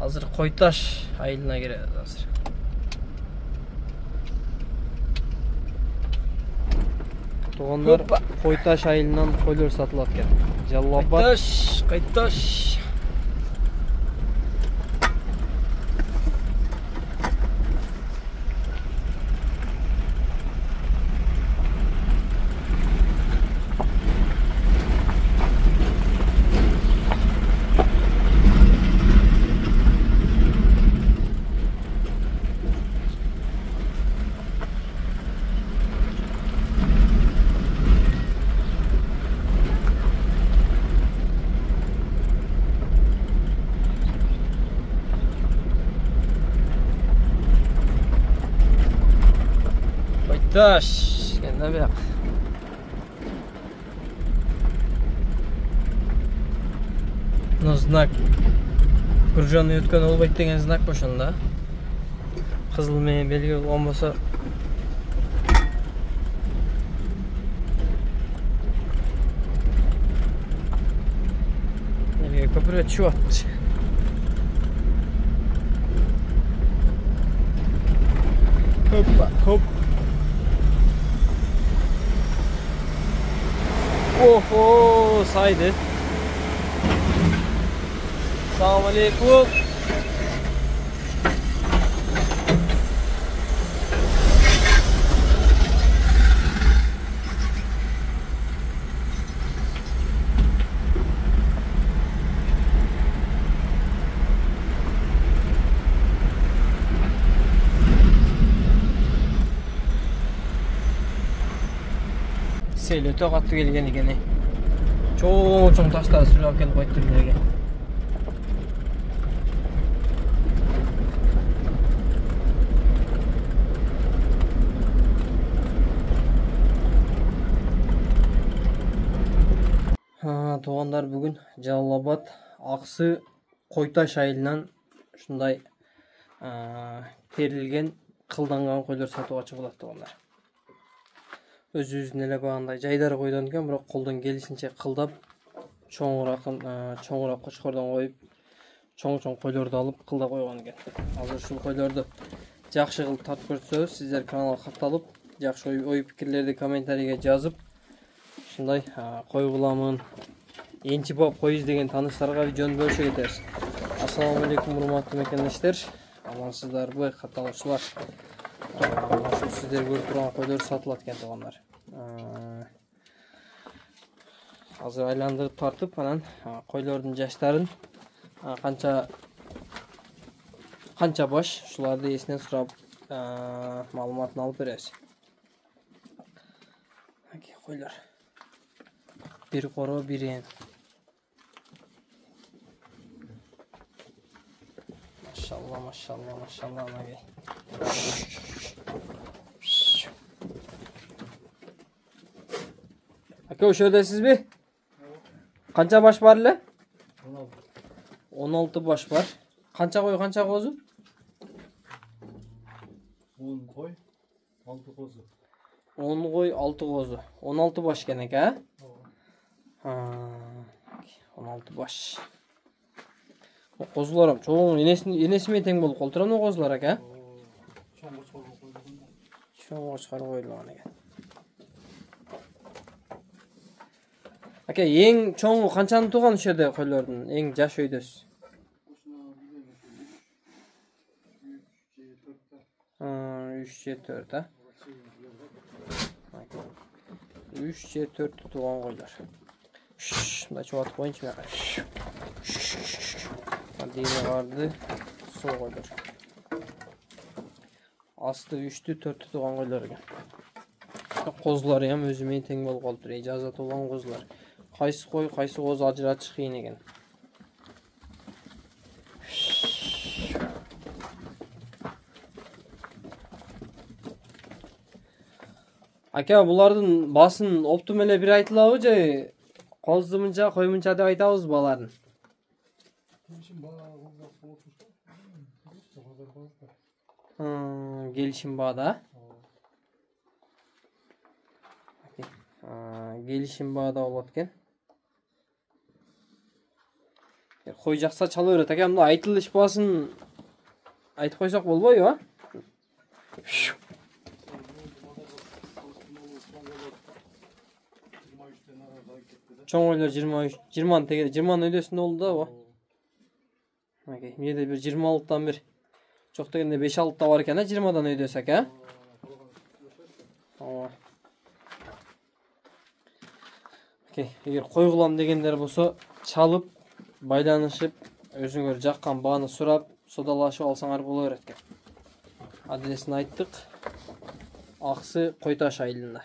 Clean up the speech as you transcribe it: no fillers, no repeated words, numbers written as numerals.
Азыр Койташ айылына келебиз азыр. Тугандар, Койташ айылынан койлор сатылат экен. Жаллабад. Койташ. Koytaş, kendine bak. No znak. Gurjanı ötken olbayt деген знак ошондо. Кызыл менен белги болбосо көпүрө чуат. Hoppa, hop. Oho, saydı. Assalamualaikum. Öte katı gelgen ekan. Çoğ taşlar sürüp kelip koyup ekan. Тугандар, бүгүн Жалал-Абад Аксы Койташ айылынан ушундай терилген, кылданган койлор сатууга чыгылат тугандар. Өзүбүздүн эле багандай жайдары койдон экен, бирок колдон келишинче кылдап, чоңураак кочкордон коюп, чоң койлорду алып кылдап койгон экен. Азыр ушул койлорду жакшы кылып тартып көрсөңүз, сиздер каналга катталып, жакшы ой пикирлерди комментарийге жазып, ушундай кой буламын, энчи бап кой издеген тааныштарга видеону бөлүшө кетебиз. Ассаламу алейкум, урматтуу мекендештер. Амансыздарбы, катталуучулар? Ошо сиздер көрүп турган койлор сатылат экен тугандар. Азыр айландырып тартып, анан койлордун жаштарын канча баш, ушуларды эсинен сурап, маалыматын алып беребиз. Койлор. Bir koro, bir en. Maşallah, maşallah, maşallah. Aka, o'sha mi? Qancha baş var ile? 16 baş var. Qancha qo'y, qancha qo'zi? 10 qo'y, 6 qo'zi. 10 qo'y, 6 qo'zi. 16 baş ekan aka. 16 baş. O qo'zilarim cho'ng, enesime teng bo'lib qoldi turami qo'zilar aka? Cho'ng chiqarib qo'yilgan ekan. Aka, eng cho'ngi qanchani tug'an o'sha yerda qo'ylardan? Eng yosh o'ydasiz. 3-4 ta. 3-4 tug'an qo'ylar. Shunda çoğaltıp koyun içine kadar. Dini vardı. Soğuk koylar. Aslı 3'tü 4'tü tuğan koylar. Kozları hem özümeyi teng bol koldur. İcazat olan kozlar. Kaysı koy, kaysı koz acıra çıkıyın egen. Aka, bulardın basın optum ele bir aytılavı jay qozdumuncha, qo'ymuncha deb aytamiz bolalarni. Gelişim bağda. Gelişim bağda olatken. Қой жақса чала берет экен. Мына айтылыш басын айтып койсок болбойбу, а? Чоң ойлор 23, 20 тегеде 20 өйдөсүндө болду да бу. Окей, менде бир 26-тан бир жок дегенде 5-6 бар экен, 20дан өйдөсөк, а? Окей, эгер кой кылам дегендер болсо, чалып, байланышып, өзүңөр жаккан бааны сурап, содалашып алсаңар боло берет экен. Адресин айттык. Аксы Кой Таш айылында.